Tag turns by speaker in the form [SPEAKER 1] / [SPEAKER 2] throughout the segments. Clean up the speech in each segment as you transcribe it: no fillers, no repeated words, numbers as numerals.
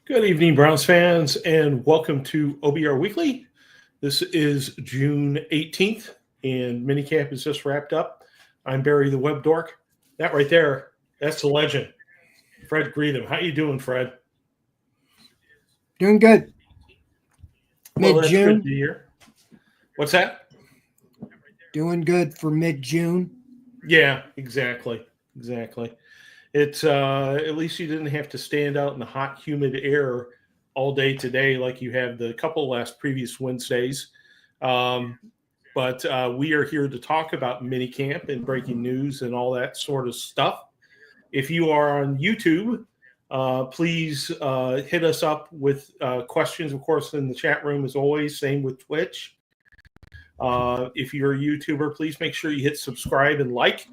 [SPEAKER 1] Good evening, Browns fans, and welcome to OBR Weekly. This is June 18th, and minicamp is just wrapped up. I'm Barry the Web Dork. That right there, that's the legend, Fred Greetham. How you doing, Fred?
[SPEAKER 2] Doing good.
[SPEAKER 1] Well, that's good
[SPEAKER 2] Mid-June.
[SPEAKER 1] to hear. What's that?
[SPEAKER 2] Doing good for mid-June.
[SPEAKER 1] Yeah, exactly. It's at least you didn't have to stand out in the hot, humid air all day today like you have the couple last previous Wednesdays. But we are here to talk about minicamp and breaking news and all that sort of stuff. If you are on YouTube, please hit us up with questions, of course, in the chat room as always. Same with Twitch. If you're a YouTuber, please make sure you hit subscribe and like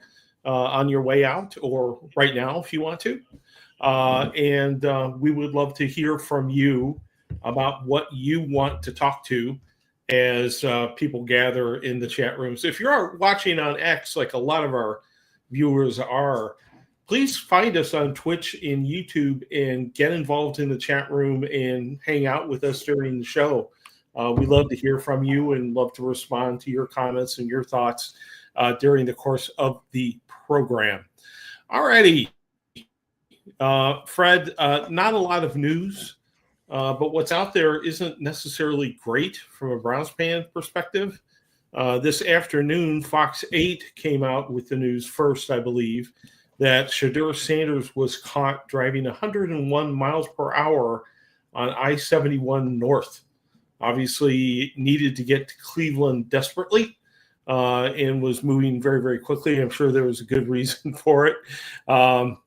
[SPEAKER 1] on your way out or right now if you want to. And we would love to hear from you about what you want to talk to as people gather in the chat rooms. If you're watching on X, like a lot of our viewers are, please find us on Twitch and YouTube and get involved in the chat room and hang out with us during the show. We love to hear from you and love to respond to your comments and your thoughts during the course of the program. Alrighty, Fred, not a lot of news, but what's out there isn't necessarily great from a Browns fan perspective. This afternoon, Fox 8 came out with the news first, I believe, that Shadur Sanders was caught driving 101 miles per hour on I-71 North. Obviously needed to get to Cleveland desperately and was moving very, very quickly. I'm sure there was a good reason for it. I'm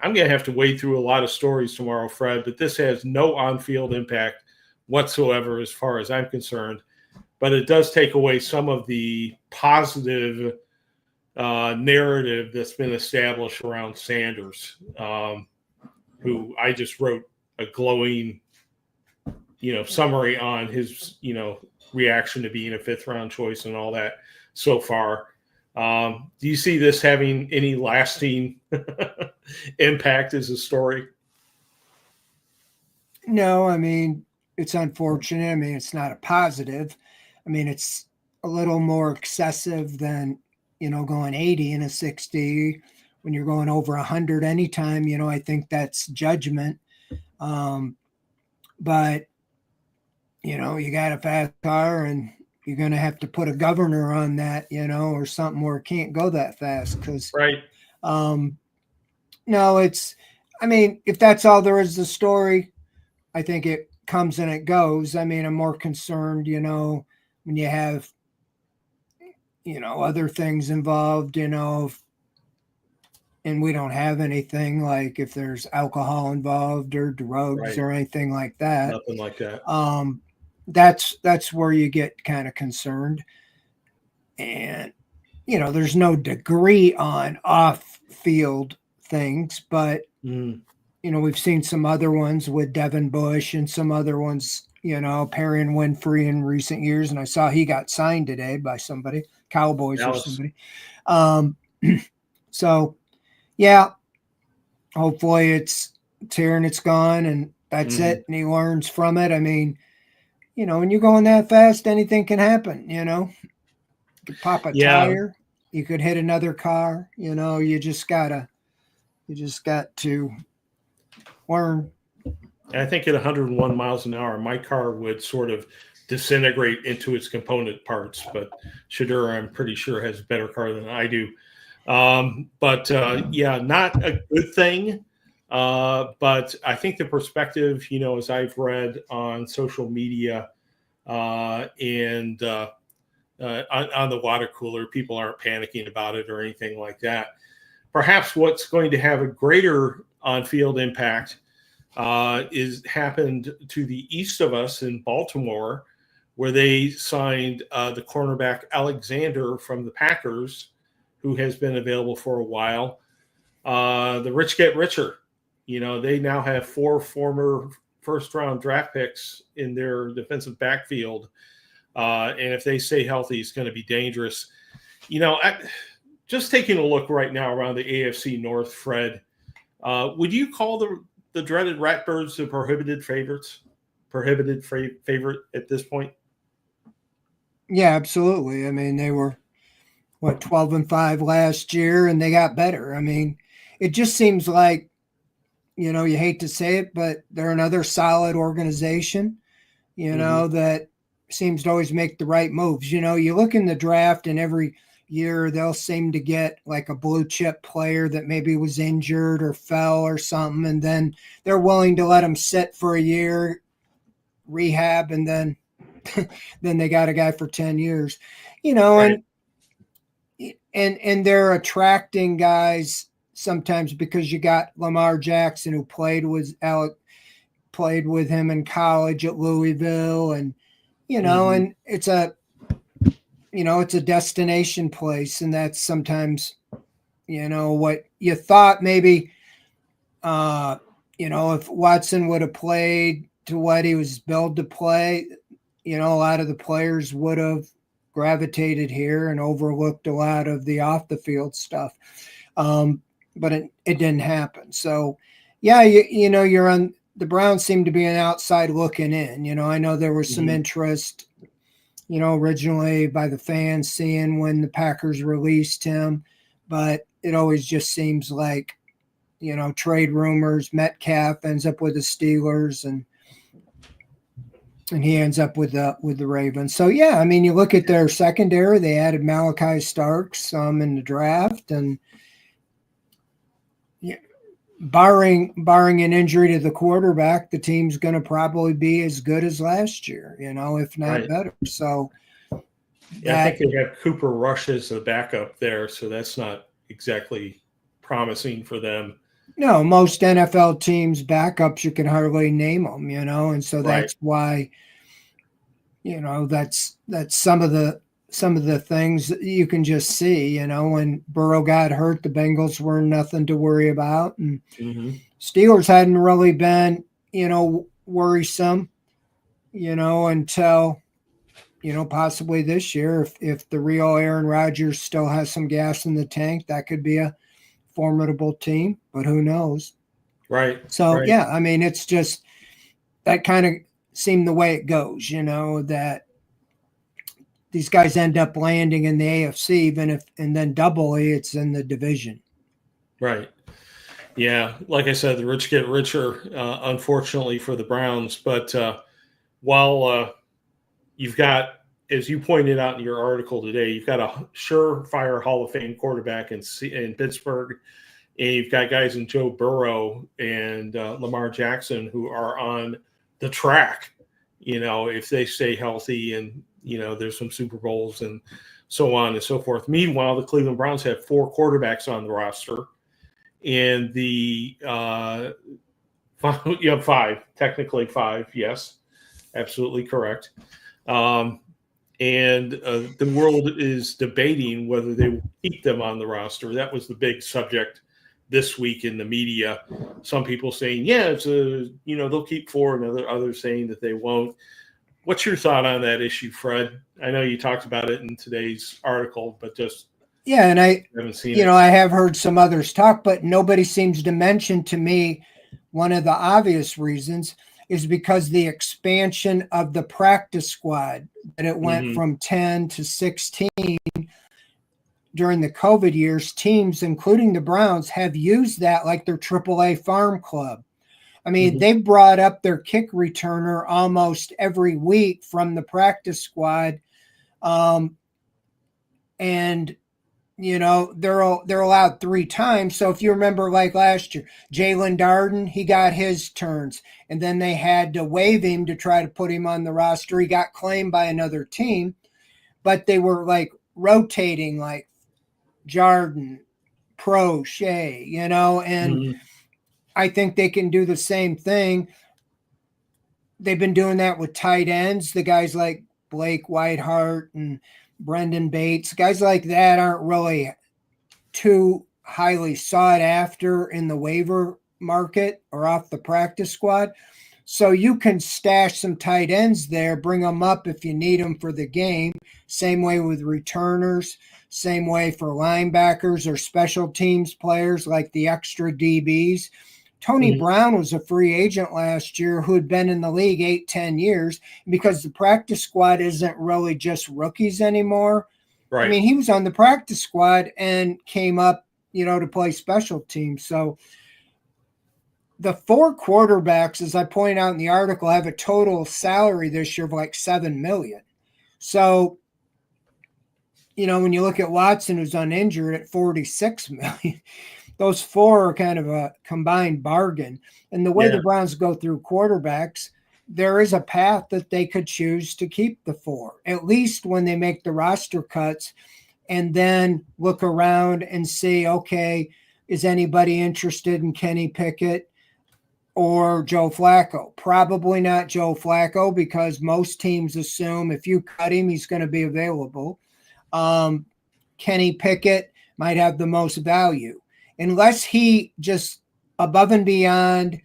[SPEAKER 1] going to have to wade through a lot of stories tomorrow, Fred, but this has no on-field impact whatsoever as far as I'm concerned. But it does take away some of the positive narrative that's been established around Sanders, who I just wrote a glowing summary on his, reaction to being a fifth-round choice and all that so far. Do you see this having any lasting impact as a story?
[SPEAKER 2] No, I mean, it's unfortunate. I mean, it's not a positive. I mean, it's a little more excessive than, going 80 in a 60. When you're going over 100 anytime, I think that's judgment. But you got a fast car and you're going to have to put a governor on that, or something where it can't go that fast. Because,
[SPEAKER 1] right.
[SPEAKER 2] No, if that's all there is to the story, I think it comes and it goes. I mean, I'm more concerned, when you have, other things involved, and we don't have anything like if there's alcohol involved or drugs or anything like that.
[SPEAKER 1] Nothing like that.
[SPEAKER 2] That's where you get kind of concerned. And, there's no degree on off-field things, but, we've seen some other ones with Devin Bush and some other ones, Perry and Winfrey in recent years. And I saw he got signed today by somebody, Cowboys or somebody. So, yeah, hopefully it's here and it's gone and that's it. And he learns from it. I mean, when you're going that fast, anything can happen, You could pop a tire. You could hit another car. You just got to learn.
[SPEAKER 1] I think at 101 miles an hour, my car would sort of disintegrate into its component parts. But Shadur, I'm pretty sure, has a better car than I do. Not a good thing. But I think the perspective, as I've read on social media and on the water cooler, people aren't panicking about it or anything like that. Perhaps what's going to have a greater on-field impact is happened to the east of us in Baltimore, where they signed the cornerback Alexander from the Packers, who has been available for a while. The rich get richer. They now have 4 former first-round draft picks in their defensive backfield. And if they stay healthy, it's going to be dangerous. Just taking a look right now around the AFC North, Fred, would you call the dreaded Ratbirds the prohibited favorite at this point?
[SPEAKER 2] Yeah, absolutely. I mean, they were 12-5 last year, and they got better. I mean, it just seems like, you hate to say it, but they're another solid organization, that seems to always make the right moves. You look in the draft, and every year they'll seem to get like a blue chip player that maybe was injured or fell or something, and then they're willing to let them sit for a year, rehab, and then then they got a guy for 10 years,
[SPEAKER 1] Right.
[SPEAKER 2] and they're attracting guys sometimes because you got Lamar Jackson, who played with him in college at Louisville, and and it's a destination place, and that's sometimes what you thought maybe if Watson would have played to what he was built to play, a lot of the players would have gravitated here and overlooked a lot of the off the field stuff. But it didn't happen. So, yeah, you're on the Browns seem to be an outside looking in. I know there was some interest, originally by the fans seeing when the Packers released him, but it always just seems like, trade rumors. Metcalf ends up with the Steelers, and he ends up with the Ravens. So yeah, I mean, you look at their secondary. They added Malachi Starks in the draft, and barring an injury to the quarterback, the team's going to probably be as good as last year, if not better. So
[SPEAKER 1] I think they have Cooper Rush as the backup there, so that's not exactly promising for them.
[SPEAKER 2] No, most NFL teams' backups, you can hardly name them, and so that's why, that's some of the things that you can just see, when Burrow got hurt, the Bengals were nothing to worry about, and Steelers hadn't really been, worrisome, until, possibly this year, if the real Aaron Rodgers still has some gas in the tank, that could be a formidable team, but who knows?
[SPEAKER 1] Right.
[SPEAKER 2] So, yeah, I mean, it's just that kind of seemed the way it goes, that these guys end up landing in the AFC, even if, and then doubly it's in the division.
[SPEAKER 1] Right. Yeah. Like I said, the rich get richer, unfortunately for the Browns. But while you've got, as you pointed out in your article today, you've got a surefire Hall of Fame quarterback in Pittsburgh, and you've got guys in Joe Burrow and Lamar Jackson who are on the track, if they stay healthy, and, there's some Super Bowls and so on and so forth. Meanwhile, the Cleveland Browns have 4 quarterbacks on the roster, and the you have 5, technically 5. Yes, absolutely correct. And the world is debating whether they will keep them on the roster. That was the big subject this week in the media. Some people saying, yeah, it's they'll keep 4, and others saying that they won't. What's your thought on that issue, Fred? I know you talked about it in today's article, but just
[SPEAKER 2] and I
[SPEAKER 1] haven't seen it.
[SPEAKER 2] I have heard some others talk, but nobody seems to mention to me one of the obvious reasons is because the expansion of the practice squad, that it went from 10 to 16 during the COVID years. Teams, including the Browns, have used that like their AAA farm club. I mean, they brought up their kick returner almost every week from the practice squad. And they're allowed 3 times. So if you remember, like last year, Jalen Darden, he got his turns, and then they had to waive him to try to put him on the roster. He got claimed by another team, but they were like rotating, like Jarden, Pro, Shea, and I think they can do the same thing. They've been doing that with tight ends. The guys like Blake Whiteheart and Brendan Bates, guys like that aren't really too highly sought after in the waiver market or off the practice squad. So you can stash some tight ends there, bring them up if you need them for the game. Same way with returners, same way for linebackers or special teams players like the extra DBs Tony
[SPEAKER 1] Mhm.
[SPEAKER 2] Brown was a free agent last year who had been in the league 8-10 years, because the practice squad isn't really just rookies anymore. I
[SPEAKER 1] Right.
[SPEAKER 2] mean, he was on the practice squad and came up, to play special teams. So the 4 quarterbacks, as I point out in the article, have a total salary this year of like $7 million. So, when you look at Watson, who's uninjured, at $46 million, those 4 are kind of a combined bargain. And the way
[SPEAKER 1] Yeah.
[SPEAKER 2] the Browns go through quarterbacks, there is a path that they could choose to keep the 4, at least when they make the roster cuts, and then look around and see, okay, is anybody interested in Kenny Pickett or Joe Flacco? Probably not Joe Flacco, because most teams assume if you cut him, he's going to be available. Kenny Pickett might have the most value, unless he just above and beyond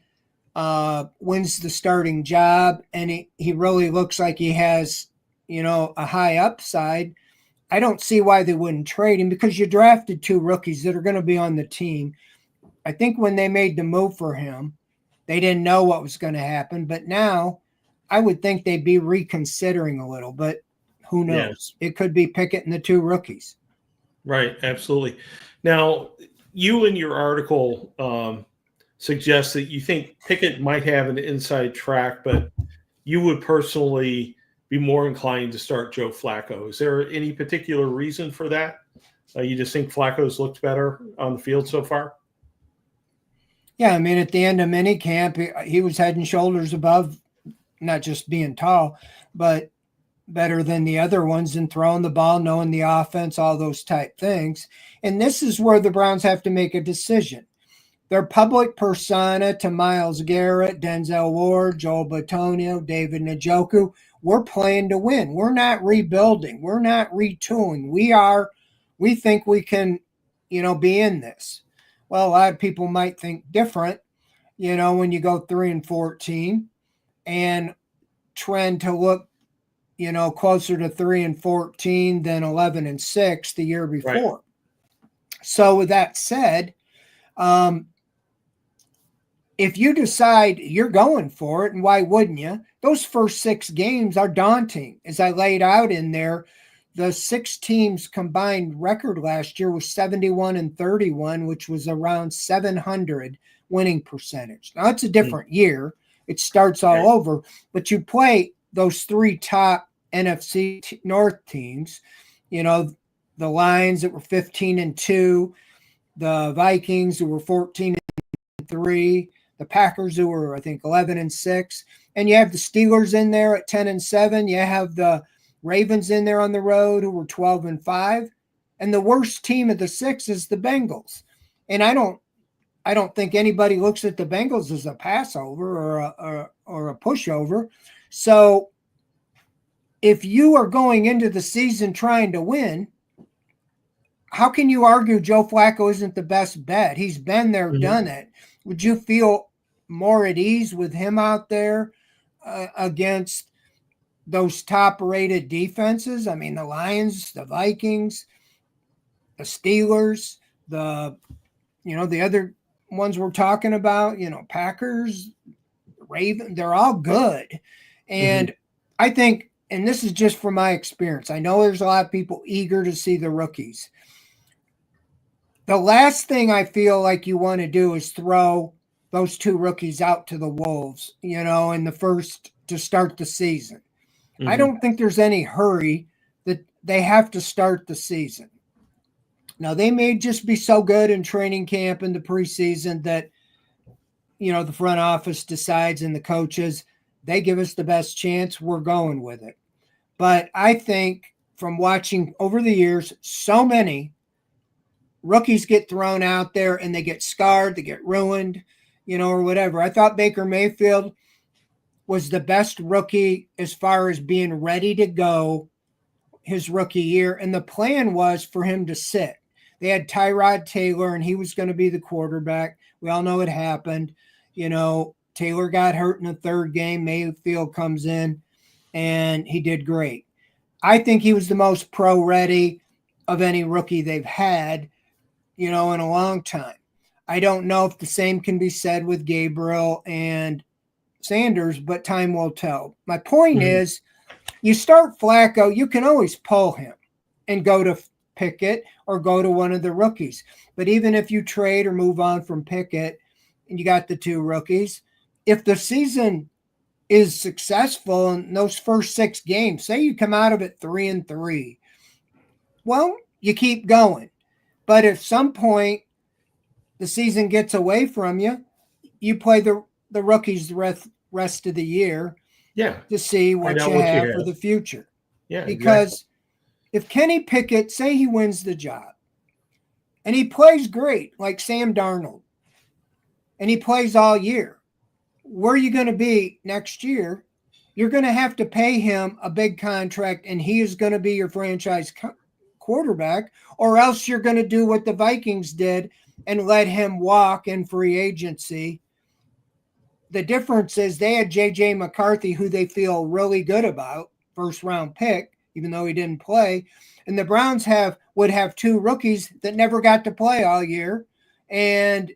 [SPEAKER 2] wins the starting job, and he really looks like he has, a high upside. I don't see why they wouldn't trade him, because you drafted 2 rookies that are going to be on the team. I think when they made the move for him, they didn't know what was going to happen, but now I would think they'd be reconsidering a little, but who
[SPEAKER 1] Yeah.
[SPEAKER 2] knows? It could be Pickett and the 2 rookies.
[SPEAKER 1] Right. Absolutely. Now, you in your article suggest that you think Pickett might have an inside track, but you would personally be more inclined to start Joe Flacco. Is there any particular reason for that? You just think Flacco's looked better on the field so far?
[SPEAKER 2] Yeah, I mean, at the end of minicamp, he was head and shoulders above, not just being tall, but better than the other ones in throwing the ball, knowing the offense, all those type things. And this is where the Browns have to make a decision. Their public persona to Myles Garrett, Denzel Ward, Joel Bitonio, David Njoku, we're playing to win. We're not rebuilding. We're not retooling. We think we can, be in this. Well, a lot of people might think different, when you go 3-14 and trend to look, closer to 3-14 than 11-6 the year
[SPEAKER 1] Right.
[SPEAKER 2] before. So with that said, if you decide you're going for it, and why wouldn't you? Those first 6 games are daunting. As I laid out in there, the 6 teams combined record last year was 71-31, which was around 700 winning percentage. Now it's a different year. It starts all
[SPEAKER 1] Right.
[SPEAKER 2] over, but you play those 3 top NFC North teams, the Lions that were 15-2, the Vikings who were 14-3, the Packers who were, I think, 11-6, and you have the Steelers in there at 10-7. You have the Ravens in there on the road who were 12-5, and the worst team of the 6 is the Bengals. And I don't think anybody looks at the Bengals as a passover or a pushover. So if you are going into the season trying to win, how can you argue Joe Flacco isn't the best bet? He's been there, done it. Would you feel more at ease with him out there against those top-rated defenses? I mean, the Lions, the Vikings, the Steelers, the other ones we're talking about, Packers, Ravens, they're all good. And I think, and this is just from my experience, I know there's a lot of people eager to see the rookies. The last thing I feel like you want to do is throw those 2 rookies out to the wolves, in the first to start the season. I don't think there's any hurry that they have to start the season. Now, they may just be so good in training camp and the preseason that, the front office decides, and the coaches, they give us the best chance, we're going with it. But I think from watching over the years, so many rookies get thrown out there and they get scarred, they get ruined, or whatever. I thought Baker Mayfield was the best rookie as far as being ready to go his rookie year. And the plan was for him to sit. They had Tyrod Taylor, and he was going to be the quarterback. We all know it happened. Taylor got hurt in the 3rd game. Mayfield comes in, and he did great. I think he was the most pro-ready of any rookie they've had, in a long time. I don't know if the same can be said with Gabriel and Sanders, but time will tell. My point is, you start Flacco, you can always pull him and go to Pickett or go to one of the rookies. But even if you trade or move on from Pickett and you got the 2 rookies, if the season is successful in those first 6 games, say you come out of it 3-3, well, you keep going. But at some point the season gets away from you, you play the rookies the rest of the year to see what you have for the future.
[SPEAKER 1] Yeah,
[SPEAKER 2] because if Kenny Pickett, say he wins the job and he plays great like Sam Darnold and he plays all year, where are you going to be next year? You're going to have to pay him a big contract and he is going to be your franchise quarterback, or else you're going to do what the Vikings did and let him walk in free agency. The difference is they had J.J. McCarthy, who they feel really good about, first-round pick, even though he didn't play. And the Browns would have 2 rookies that never got to play all year, and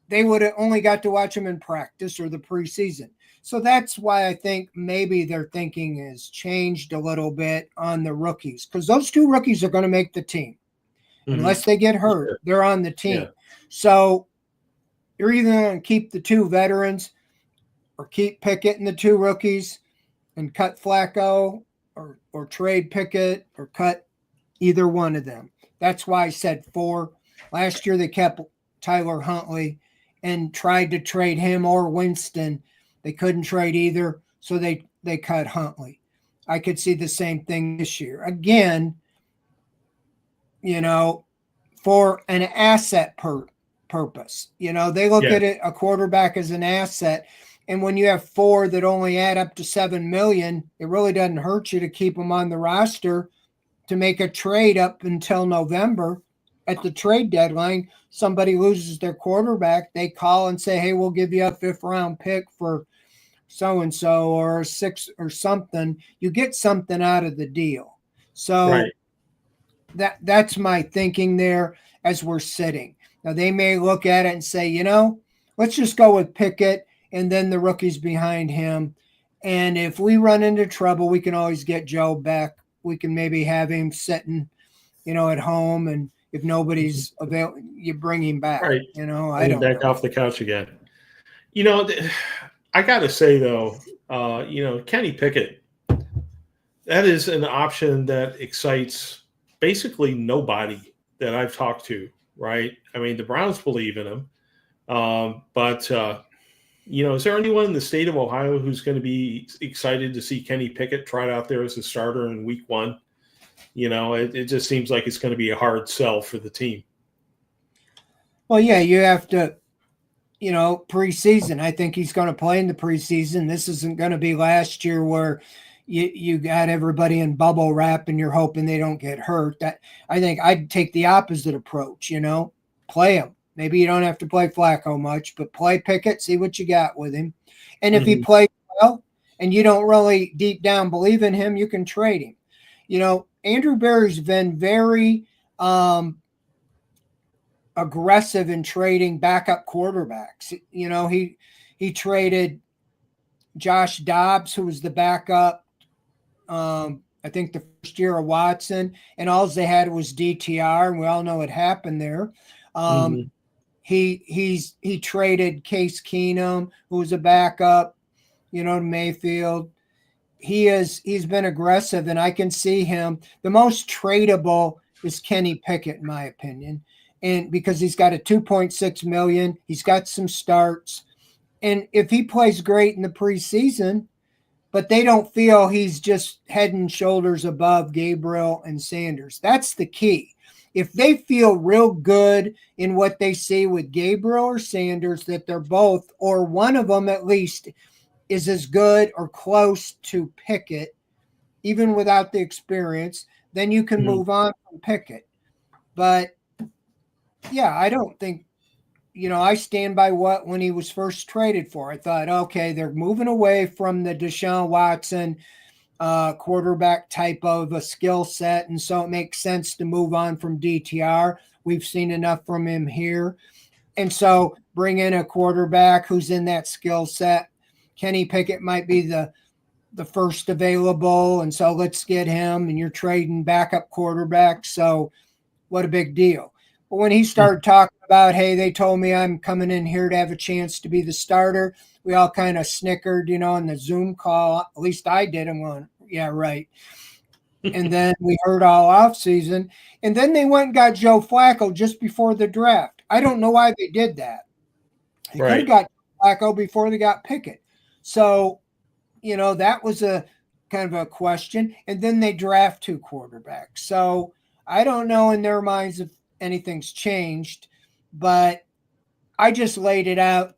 [SPEAKER 2] they would have only got to watch them in practice or the preseason. So that's why I think maybe their thinking has changed a little bit on the rookies, because those 2 rookies are going to make the team. Unless they get hurt, they're on the team. Yeah. So you're either going to keep the 2 veterans or keep Pickett and the 2 rookies and cut Flacco, or trade Pickett or cut either one of them. That's why I said 4. Last year they kept Tyler Huntley and tried to trade him or Winston. They couldn't trade either, so they cut Huntley. I could see the same thing this year. Again, for an asset purpose. They look at it, a quarterback as an asset. And when you have 4 that only add up to $7 million, it really doesn't hurt you to keep them on the roster to make a trade up until November. At the trade deadline, somebody loses their quarterback. They call and say, hey, we'll give you a 5th-round pick for so-and-so or a 6th or something. You get something out of the deal. So that's my thinking there as we're sitting. Now, they may look at it and say, let's just go with Pickett and then the rookies behind him. And if we run into trouble, we can always get Joe back. We can maybe have him sitting, at home. And if nobody's available, you bring him back.
[SPEAKER 1] Right.
[SPEAKER 2] I don't
[SPEAKER 1] back off the couch again. I got to say, though, Kenny Pickett, that is an option that excites basically nobody that I've talked to, right? I mean, the Browns believe in him. But is there anyone in the state of Ohio who's going to be excited to see Kenny Pickett tried out there as a starter in week 1? It just seems like it's going to be a hard sell for the team.
[SPEAKER 2] Well, yeah, you have to, preseason. I think he's going to play in the preseason. This isn't going to be last year where you got everybody in bubble wrap and you're hoping they don't get hurt. That I think I'd take the opposite approach, play him. Maybe you don't have to play Flacco much, but play Pickett, see what you got with him. And if he plays well and you don't really deep down believe in him, you can trade him. Andrew Berry's been very aggressive in trading backup quarterbacks. He traded Josh Dobbs, who was the backup, I think the first year of Watson, and all they had was DTR, and we all know what happened there. He traded Case Keenum, who was a backup, to Mayfield. He's been aggressive, and I can see him. The most tradable is Kenny Pickett, in my opinion, and because he's got a $2.6 million, he's got some starts, and if he plays great in the preseason, but they don't feel he's just head and shoulders above Gabriel and Sanders. That's the key. If they feel real good in what they see with Gabriel or Sanders, that they're both, or one of them at least, is as good or close to Pickett, even without the experience, then you can move on from Pickett. But, yeah, I don't think, I stand by when he was first traded for. I thought, okay, they're moving away from the Deshaun Watson quarterback type of a skill set, and so it makes sense to move on from DTR. We've seen enough from him here. And so bring in a quarterback who's in that skill set. Kenny Pickett might be the first available, and so let's get him, and you're trading backup quarterbacks. So what a big deal. But when he started talking about, hey, they told me I'm coming in here to have a chance to be the starter, we all kind of snickered, in the Zoom call. At least I did. I'm going, yeah, right. And then we heard all off season. And then they went and got Joe Flacco just before the draft. I don't know why they did that. They could have got Flacco before they got Pickett. So, that was a kind of a question. And then they draft 2 quarterbacks. So I don't know in their minds if anything's changed, but I just laid it out.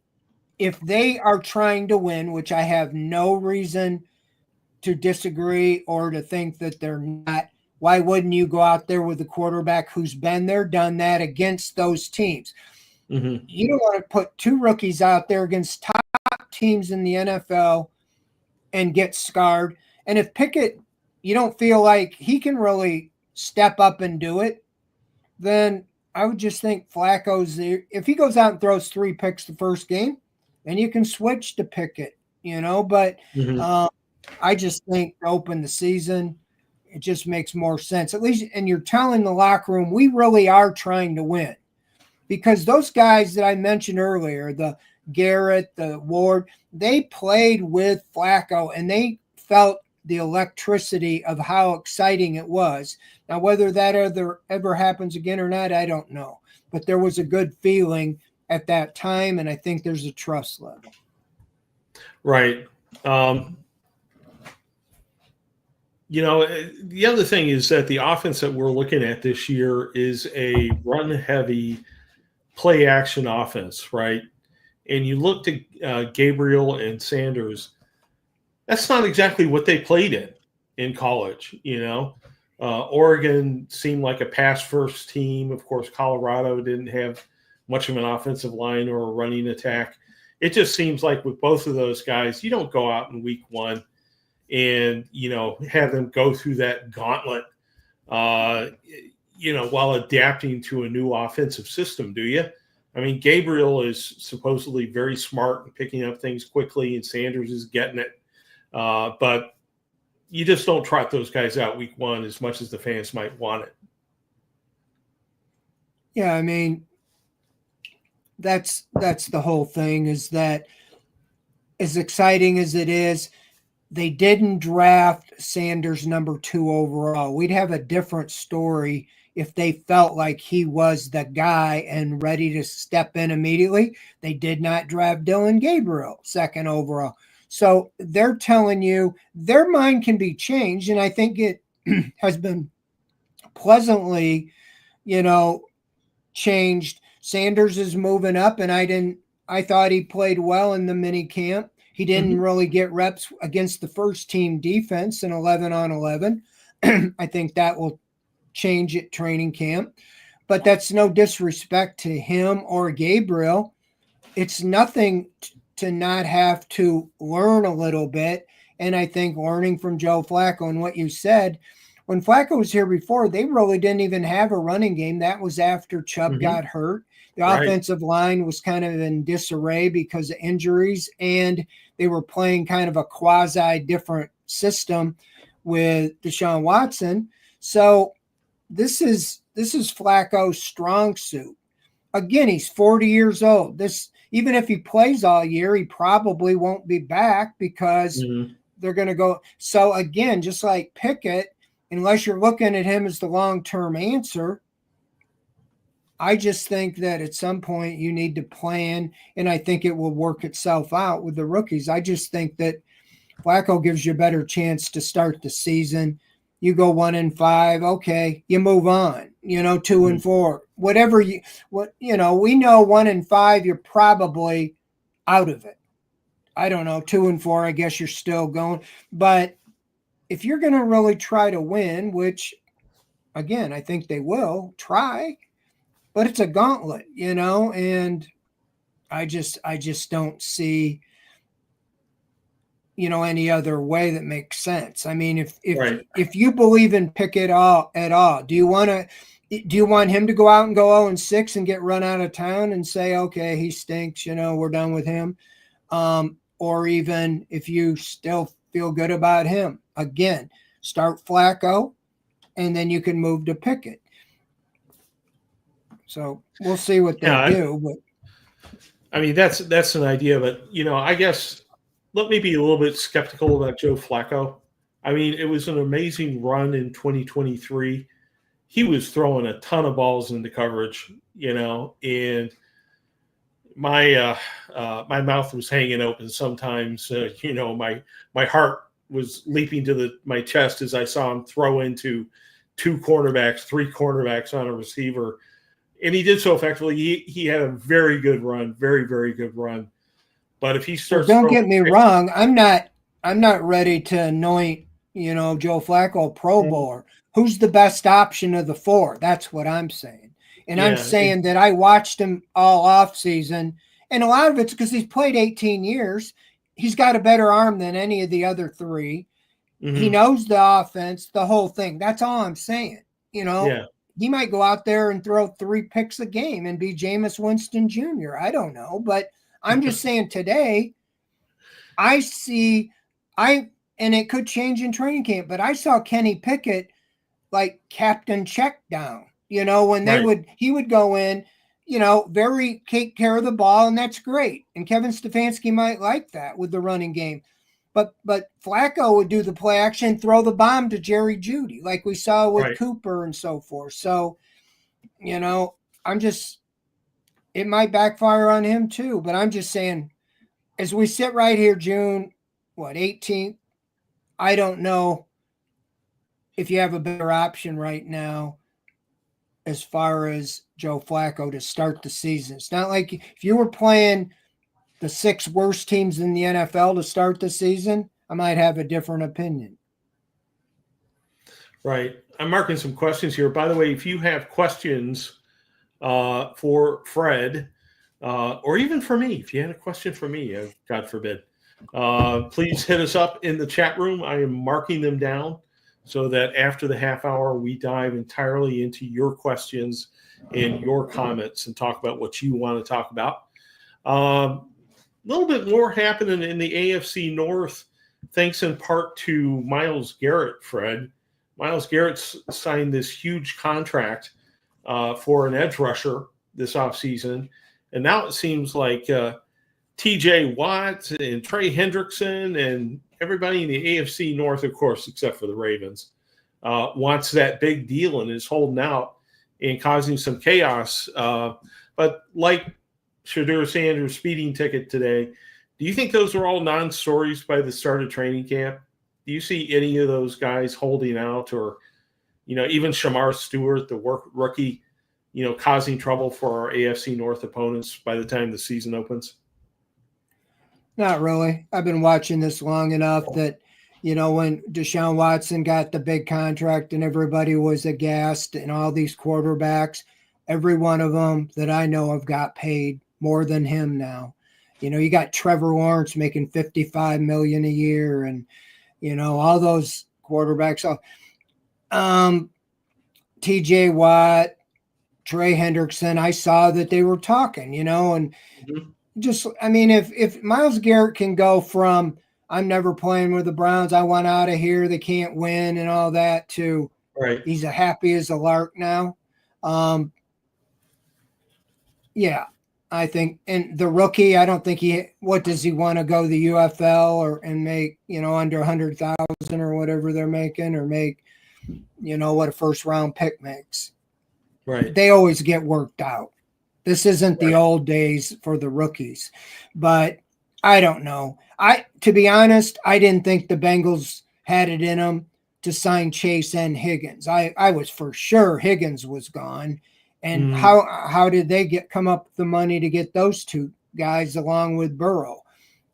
[SPEAKER 2] If they are trying to win, which I have no reason to disagree or to think that they're not, why wouldn't you go out there with a quarterback who's been there, done that against those teams?
[SPEAKER 1] Mm-hmm.
[SPEAKER 2] You don't want to put 2 rookies out there against top teams in the NFL and get scarred. And if Pickett, you don't feel like he can really step up and do it, then I would just think Flacco's there. If he goes out and throws 3 picks the first game, then you can switch to Pickett, but I just think to open the season, it just makes more sense. At least, and you're telling the locker room, we really are trying to win. Because those guys that I mentioned earlier, the Garrett, the Ward, they played with Flacco and they felt the electricity of how exciting it was. Now, whether that ever happens again or not, I don't know. But there was a good feeling at that time, and I think there's a trust level.
[SPEAKER 1] Right. The other thing is that the offense that we're looking at this year is a run-heavy, play-action offense, right? And you look to Gabriel and Sanders, that's not exactly what they played in college, Oregon seemed like a pass-first team. Of course, Colorado didn't have much of an offensive line or a running attack. It just seems like with both of those guys, you don't go out in week 1 and, have them go through that gauntlet, while adapting to a new offensive system, do you? I mean, Gabriel is supposedly very smart and picking up things quickly, and Sanders is getting it. But you just don't trot those guys out week 1 as much as the fans might want it.
[SPEAKER 2] Yeah, I mean, that's the whole thing, is that as exciting as it is, they didn't draft Sanders number 2 overall. We'd have a different story if they felt like he was the guy and ready to step in immediately. They did not draft Dylan Gabriel 2nd overall. So they're telling you their mind can be changed, and I think it has been pleasantly, changed. Sanders is moving up, and I thought he played well in the mini camp. He didn't really get reps against the first team defense in 11-on-11. I think that will change at training camp, but that's no disrespect to him or Gabriel. It's nothing to not have to learn a little bit. And I think learning from Joe Flacco and what you said, when Flacco was here before, they really didn't even have a running game. That was after Chubb got hurt. The offensive line was kind of in disarray because of injuries, and they were playing kind of a quasi-different system with Deshaun Watson. So this is Flacco's strong suit. Again, he's 40 years old. Even if he plays all year, he probably won't be back because they're going to go. So again, just like Pickett, unless you're looking at him as the long-term answer, I just think that at some point you need to plan, and I think it will work itself out with the rookies. I just think that Flacco gives you a better chance to start the season. You go 1-5, okay, you move on, 2-4, whatever we know 1-5, you're probably out of it. I don't know, 2-4, I guess you're still going. But if you're going to really try to win, which again, I think they will try, but it's a gauntlet, and I just don't see, any other way that makes sense. I mean, if you believe in Pickett at all, do you want to Do you want him to go out and go 0-6 and get run out of town and say, okay, he stinks, we're done with him? Or even if you still feel good about him, again, start Flacco, and then you can move to Pickett. So we'll see what they do. But
[SPEAKER 1] I mean, that's an idea, but I guess let me be a little bit skeptical about Joe Flacco. I mean, it was an amazing run in 2023. He was throwing a ton of balls into coverage, and my my mouth was hanging open sometimes. My heart was leaping to my chest as I saw him throw into 2 cornerbacks, 3 cornerbacks on a receiver. And he did so effectively. He had a very good run, very, very good run. But if he starts,
[SPEAKER 2] don't get me wrong, I'm not ready to anoint, Joe Flacco Pro Bowler. Who's the best option of the 4? That's what I'm saying. And I'm saying that I watched him all off season, and a lot of it's because he's played 18 years. He's got a better arm than any of the other 3. Mm-hmm. He knows the offense, the whole thing. That's all I'm saying. He might go out there and throw 3 picks a game and be Jameis Winston Jr. I don't know, but I'm just saying today, and it could change in training camp, but I saw Kenny Pickett like captain check down, when he would go in, very take care of the ball, and that's great. And Kevin Stefanski might like that with the running game. But Flacco would do the play action, throw the bomb to Jerry Jeudy, like we saw with Cooper and so forth. So, it might backfire on him too. But I'm just saying, as we sit right here, June 18th, I don't know if you have a better option right now as far as Joe Flacco to start the season. It's not like if you were playing the 6 worst teams in the NFL to start the season, I might have a different opinion.
[SPEAKER 1] Right. I'm marking some questions here. By the way, if you have questions for Fred or even for me, if you had a question for me, God forbid, please hit us up in the chat room. I am marking them down so that after the half hour, we dive entirely into your questions and your comments and talk about what you want to talk about. A little bit more happening in the AFC North, thanks in part to Myles Garrett, Fred. Myles Garrett signed this huge contract for an edge rusher this offseason. And now it seems like T.J. Watt and Trey Hendrickson and everybody in the AFC North, of course, except for the Ravens, wants that big deal and is holding out and causing some chaos. But like Shadur Sanders' speeding ticket today, do you think those are all non-stories by the start of training camp? Do you see any of those guys holding out, or, even Shamar Stewart, the rookie, causing trouble for our AFC North opponents by the time the season opens?
[SPEAKER 2] Not really. I've been watching this long enough that, when Deshaun Watson got the big contract and everybody was aghast, and all these quarterbacks, every one of them that I know of got paid more than him now. You got Trevor Lawrence making $55 million a year, and all those quarterbacks. T.J. Watt, Trey Hendrickson, I saw that they were talking, and just, if Myles Garrett can go from I'm never playing with the Browns, I want out of here, they can't win and all that, to he's happy as a lark now. Yeah, I think, and the rookie, I don't think what does he want to go the UFL and make, under 100,000 or whatever they're making, or make, what a first round pick makes.
[SPEAKER 1] Right.
[SPEAKER 2] They always get worked out. This isn't the old days for the rookies, but I don't know. To be honest, I didn't think the Bengals had it in them to sign Chase and Higgins. I was for sure Higgins was gone. And how did they come up with the money to get those 2 guys along with Burrow?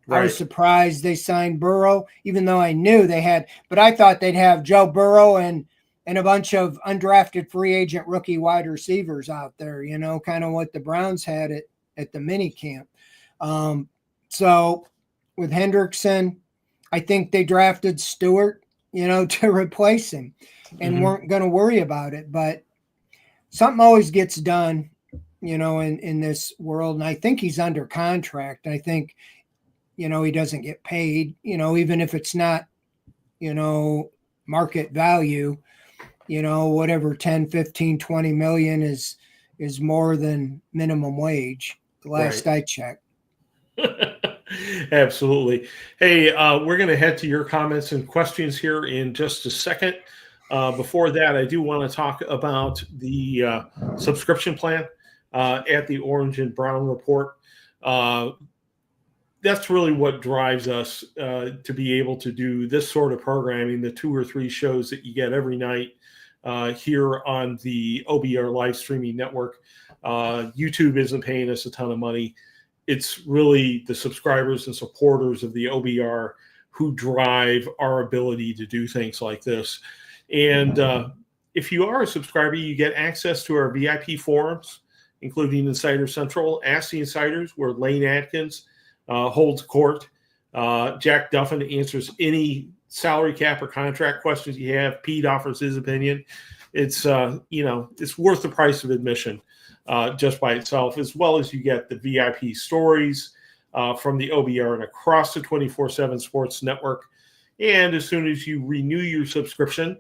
[SPEAKER 2] Right. I was surprised they signed Burrow, even though I knew they had, but I thought they'd have Joe Burrow and a bunch of undrafted free agent rookie wide receivers out there, kind of what the Browns had at the mini camp. So with Hendrickson, I think they drafted Stewart, to replace him, and weren't going to worry about it. But something always gets done, in this world. And I think he's under contract. I think, he doesn't get paid, even if it's not, market value, whatever 10, 15, 20 million is more than minimum wage. The last I checked.
[SPEAKER 1] Absolutely. Hey, we're going to head to your comments and questions here in just a second. Before that, I do want to talk about the subscription plan at the Orange and Brown Report. That's really what drives us to be able to do this sort of programming, the 2 or 3 shows that you get every night here on the OBR live streaming network. YouTube isn't paying us a ton of money. It's really the subscribers and supporters of the OBR who drive our ability to do things like this. And if you are a subscriber, you get access to our VIP forums, including Insider Central, Ask the Insiders, where Lane Atkins holds court. Jack Duffin answers any salary cap or contract questions you have. Pete offers his opinion. It's it's worth the price of admission just by itself, as well as you get the VIP stories from the OBR and across the 24/7 Sports Network. And as soon as you renew your subscription,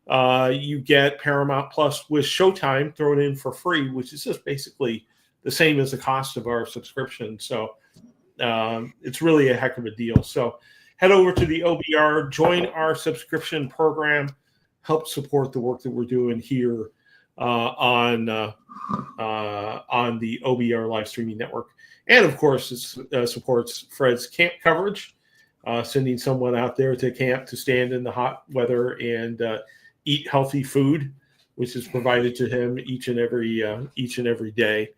[SPEAKER 1] you get Paramount Plus with Showtime thrown in for free, which is just basically the same as the cost of our subscription. So it's really a heck of a deal. So head over to the OBR, join our subscription program, help support the work that we're doing here on the OBR live streaming network. And of course, it supports Fred's camp coverage, sending someone out there to camp to stand in the hot weather and eat healthy food, which is provided to him each and every day.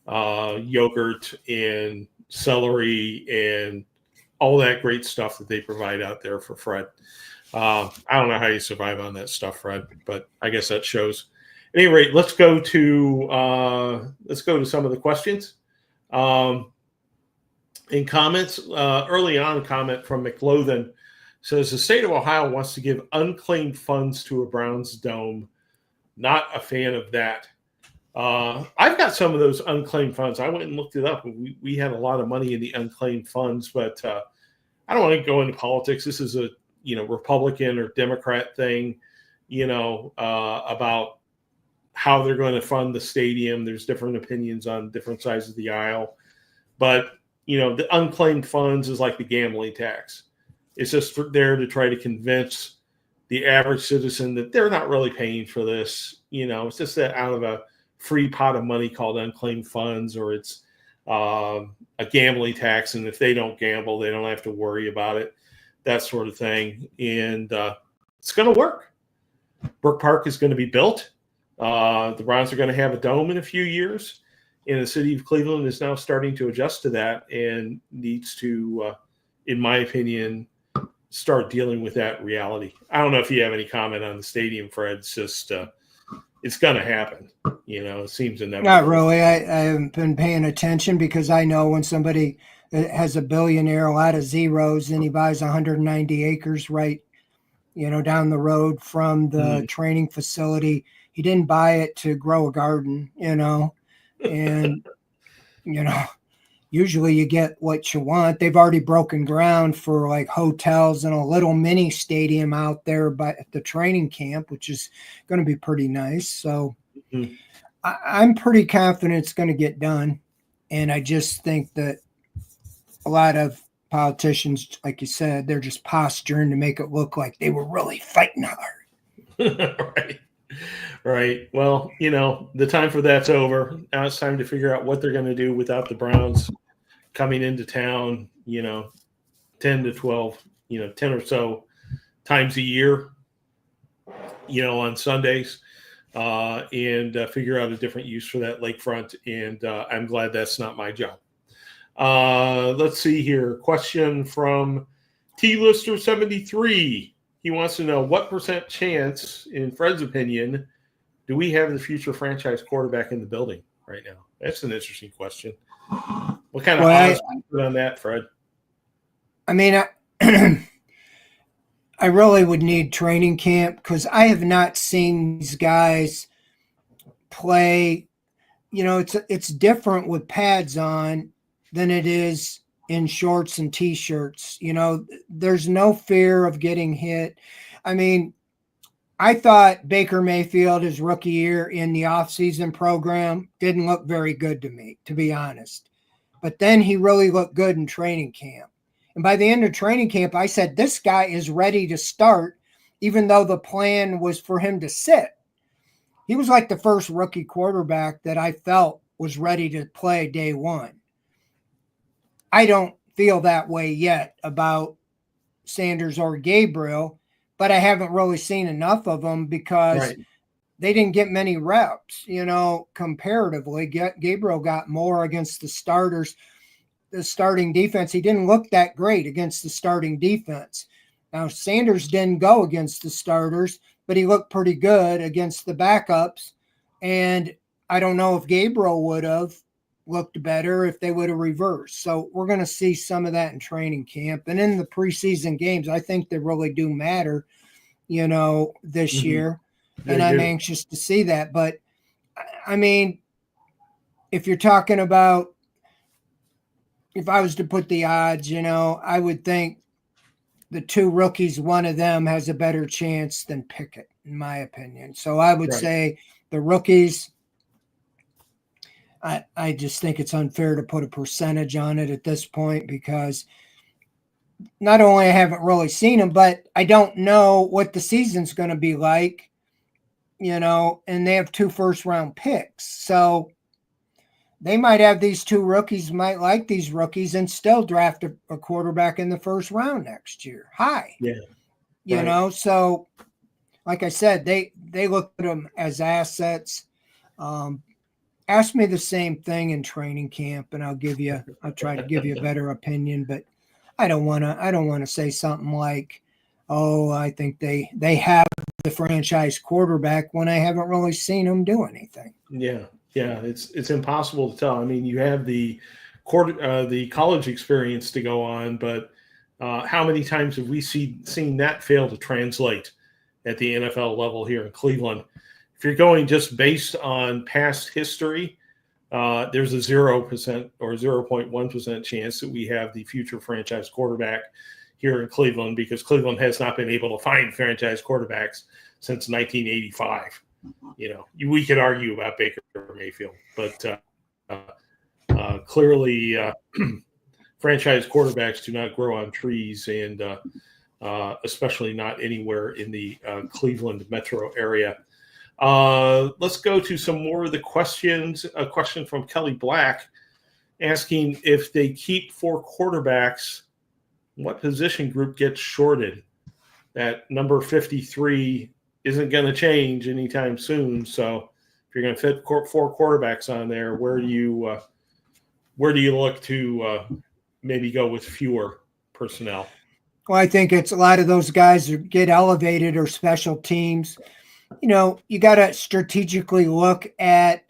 [SPEAKER 1] Yogurt and celery and all that great stuff that they provide out there for Fred. I don't know how you survive on that stuff, Fred, but I guess that shows. At any rate, let's go to some of the questions. In comments, early on, a comment from McLothan says the state of Ohio wants to give unclaimed funds to a Browns dome. Not a fan of that. I've got some of those unclaimed funds. I went and looked it up. We had a lot of money in the unclaimed funds, but I don't want to go into politics. This is a Republican or Democrat thing, about how they're going to fund the stadium. There's different opinions on different sides of the aisle, but the unclaimed funds is like the gambling tax. It's just there to try to convince the average citizen that they're not really paying for this. It's just that out of a free pot of money called unclaimed funds, or it's a gambling tax. And if they don't gamble, they don't have to worry about it, that sort of thing. And it's going to work. Brook Park is going to be built. The Browns are going to have a dome in a few years. And the city of Cleveland is now starting to adjust to that and needs to, in my opinion, start dealing with that reality. I don't know if you have any comment on the stadium, Fred. It's just, it's going to happen. It seems inevitable.
[SPEAKER 2] Not really. I haven't been paying attention because I know when somebody has a billionaire, a lot of zeros, and he buys 190 acres right, down the road from the training facility. He didn't buy it to grow a garden, and, usually you get what you want. They've already broken ground for like hotels and a little mini stadium out there at the training camp, which is going to be pretty nice. So I'm pretty confident it's going to get done. And I just think that a lot of politicians, like you said, they're just posturing to make it look like they were really fighting hard.
[SPEAKER 1] Right. Well, the time for that's over. Now it's time to figure out what they're going to do without the Browns coming into town, 10 to 12, 10 or so times a year, on Sundays, and figure out a different use for that lakefront. And I'm glad that's not my job. Let's see here. Question from T-Lister 73. He wants to know what % chance, in Fred's opinion, do we have the future franchise quarterback in the building right now? That's an interesting question. What kind of odds do you put on that, Fred?
[SPEAKER 2] I mean, I really would need training camp because I have not seen these guys play, it's different with pads on than it is in shorts and t-shirts. There's no fear of getting hit. I mean, I thought Baker Mayfield, his rookie year in the offseason program, didn't look very good to me, to be honest. But then he really looked good in training camp. And by the end of training camp, I said, this guy is ready to start, even though the plan was for him to sit. He was like the first rookie quarterback that I felt was ready to play day one. I don't feel that way yet about Sanders or Gabriel, but I haven't really seen enough of them because they didn't get many reps, comparatively. Gabriel got more against the starters, the starting defense. He didn't look that great against the starting defense. Now, Sanders didn't go against the starters, but he looked pretty good against the backups. And I don't know if Gabriel would have looked better if they would have reversed. So we're going to see some of that in training camp. And in the preseason games, I think they really do matter, this year. And I'm anxious to see that. But, I mean, if you're talking about, if I was to put the odds, I would think the two rookies, one of them has a better chance than Pickett, in my opinion. So I would say the rookies, I just think it's unfair to put a percentage on it at this point because not only I haven't really seen them, but I don't know what the season's going to be like, and they have 2 first-round picks. So they might have these 2 rookies, might like these rookies, and still draft a quarterback in the first round next year. High. Yeah. So like I said, they look at them as assets. Ask me the same thing in training camp, and I'll try to give you a better opinion. But I don't want to say something like, "Oh, I think they have the franchise quarterback," when I haven't really seen them do anything.
[SPEAKER 1] Yeah, it's impossible to tell. I mean, you have the college experience to go on, but how many times have we seen that fail to translate at the NFL level here in Cleveland? If you're going just based on past history, there's a 0% or 0.1% chance that we have the future franchise quarterback here in Cleveland because Cleveland has not been able to find franchise quarterbacks since 1985. We could argue about Baker Mayfield, but clearly franchise quarterbacks do not grow on trees, and especially not anywhere in the Cleveland metro area. Let's go to some more of the questions. A question from Kelly Black asking if they keep 4 quarterbacks, what position group gets shorted? That number 53 isn't going to change anytime soon. So if you're going to fit 4 quarterbacks on there, where do you look to maybe go with fewer personnel?
[SPEAKER 2] Well, I think it's a lot of those guys who get elevated or special teams. You got to strategically look at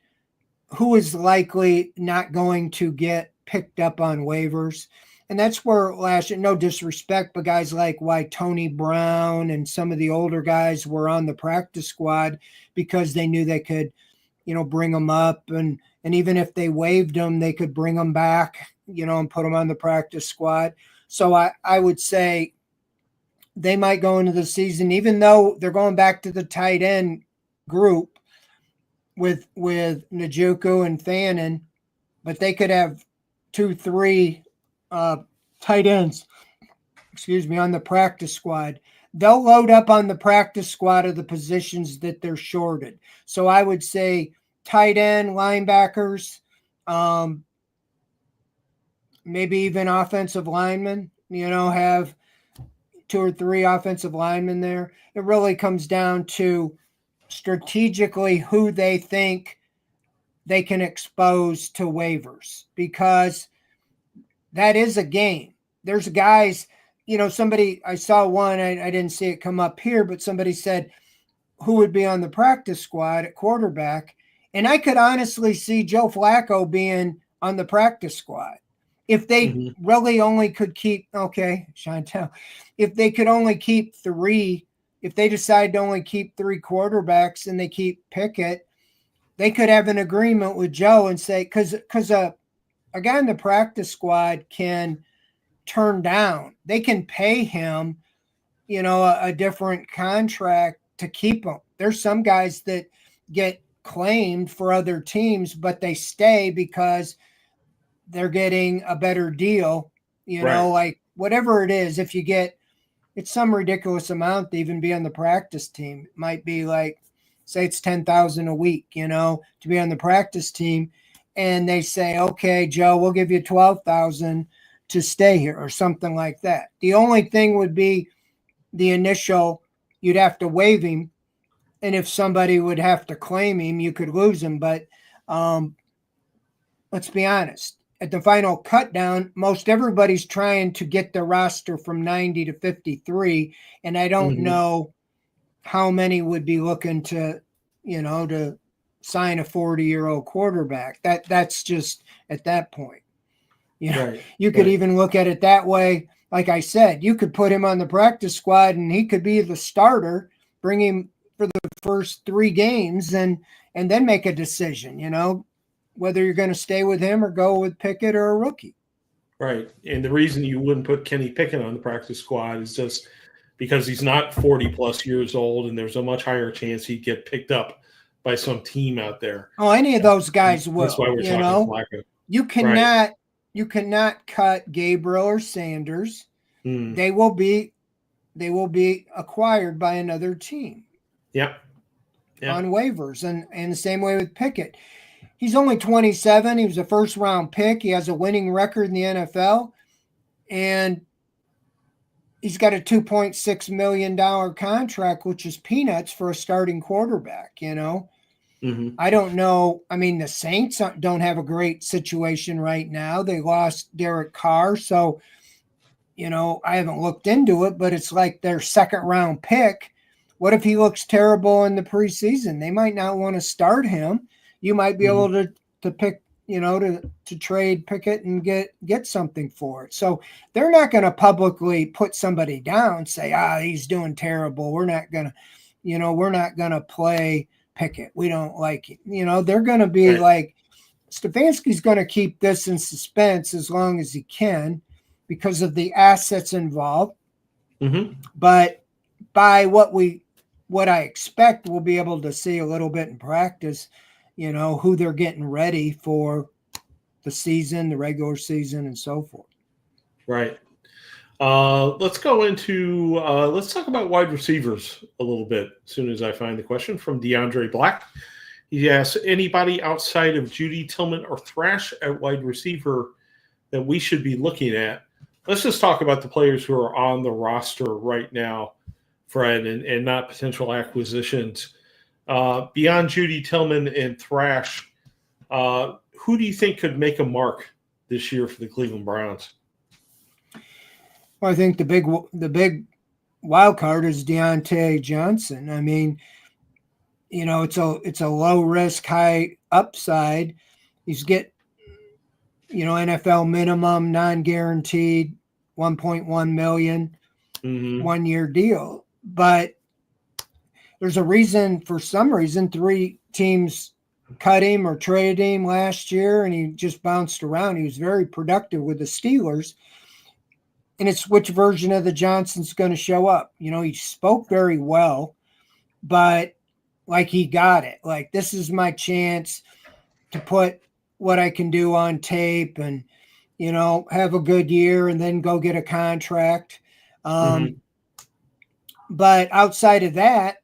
[SPEAKER 2] who is likely not going to get picked up on waivers. And that's where last year, no disrespect, but guys like Tony Brown and some of the older guys were on the practice squad because they knew they could, bring them up. And even if they waived them, they could bring them back, and put them on the practice squad. So I would say they might go into the season, even though they're going back to the tight end group with Njoku and Fannin, but they could have 2-3 tight ends, on the practice squad. They'll load up on the practice squad of the positions that they're shorted. So I would say tight end, linebackers, maybe even offensive linemen, have 2 or 3 offensive linemen there. It really comes down to strategically who they think they can expose to waivers, because that is a game. There's guys, somebody, I saw one, I didn't see it come up here, but somebody said who would be on the practice squad at quarterback. And I could honestly see Joe Flacco being on the practice squad. If they really only could keep, Chantel, if they could only keep 3, if they decide to only keep 3 quarterbacks and they keep Pickett, they could have an agreement with Joe and say, because a guy in the practice squad can turn down. They can pay him, a different contract to keep him. There's some guys that get claimed for other teams, but they stay because they're getting a better deal, like whatever it is. If you get, it's some ridiculous amount to even be on the practice team. It might be like, say it's $10,000 a week, to be on the practice team. And they say, okay, Joe, we'll give you $12,000 to stay here or something like that. The only thing would be the initial, you'd have to waive him. And if somebody would have to claim him, you could lose him. But let's be honest. At the final cut down, most everybody's trying to get the roster from 90 to 53. And I don't know how many would be looking to, to sign a 40-year-old quarterback. That's just at that point. You could even look at it that way. Like I said, you could put him on the practice squad and he could be the starter, bring him for the first 3 games and then make a decision, whether you're going to stay with him or go with Pickett or a rookie.
[SPEAKER 1] Right. And the reason you wouldn't put Kenny Pickett on the practice squad is just because he's not 40 plus years old and there's a much higher chance he'd get picked up by some team out there.
[SPEAKER 2] Oh, any of those guys will.
[SPEAKER 1] That's why we're talking Flacco.
[SPEAKER 2] You cannot cut Gabriel or Sanders. They will be acquired by another team.
[SPEAKER 1] Yeah.
[SPEAKER 2] On waivers. And the same way with Pickett. He's only 27. He was a first-round pick. He has a winning record in the NFL. And he's got a $2.6 million contract, which is peanuts for a starting quarterback, I don't know. I mean, the Saints don't have a great situation right now. They lost Derek Carr. So, I haven't looked into it, but it's like their second-round pick. What if he looks terrible in the preseason? They might not want to start him. You might be able to pick, to trade Pickett and get something for it. So they're not going to publicly put somebody down, say, he's doing terrible. We're not going to play Pickett. We don't like it. They're going to be like, Stefanski's going to keep this in suspense as long as he can because of the assets involved. But by what I expect, we'll be able to see a little bit in practice, who they're getting ready for the season, the regular season, and so forth.
[SPEAKER 1] Right. Let's go into let's talk about wide receivers a little bit as soon as I find the question from DeAndre Black. He asks, anybody outside of Judy, Tillman, or Thrash at wide receiver that we should be looking at? Let's just talk about the players who are on the roster right now, Fred, and not potential acquisitions. Beyond Judy, Tillman, and Thrash, who do you think could make a mark this year for the Cleveland Browns?
[SPEAKER 2] Well, I think the big wild card is Deontay Johnson. I mean, it's a low risk, high upside. He's NFL minimum, non-guaranteed, $1.1 million, 1 year deal. But there's a reason, for some reason, 3 teams cut him or traded him last year, and he just bounced around. He was very productive with the Steelers. And it's which version of the Johnson's going to show up. He spoke very well, but like he got it. Like, this is my chance to put what I can do on tape and, have a good year and then go get a contract. But outside of that,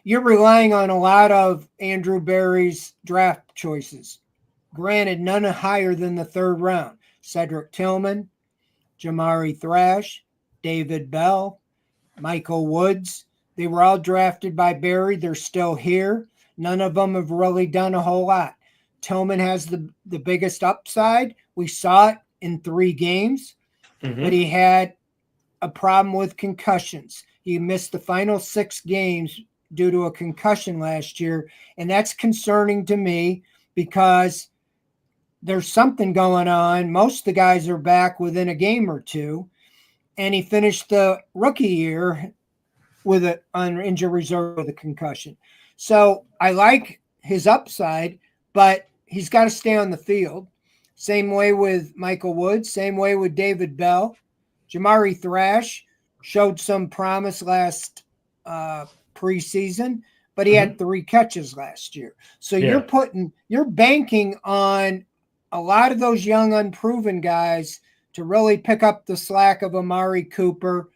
[SPEAKER 2] you're relying on a lot of Andrew Berry's draft choices. Granted, none higher than the 3rd round. Cedric Tillman, Jamari Thrash, David Bell, Michael Woods. They were all drafted by Berry. They're still here. None of them have really done a whole lot. Tillman has the biggest upside. We saw it in 3 games, but he had a problem with concussions. He missed the final 6 games due to a concussion last year, and that's concerning to me because there's something going on. Most of the guys are back within a game or 2, and he finished the rookie year on injury reserve with a concussion. So I like his upside, but he's got to stay on the field. Same way with Michael Woods, same way with David Bell. Jamari Thrash showed some promise last preseason, but he had 3 catches last year. So you're banking on a lot of those young, unproven guys to really pick up the slack of Amari Cooper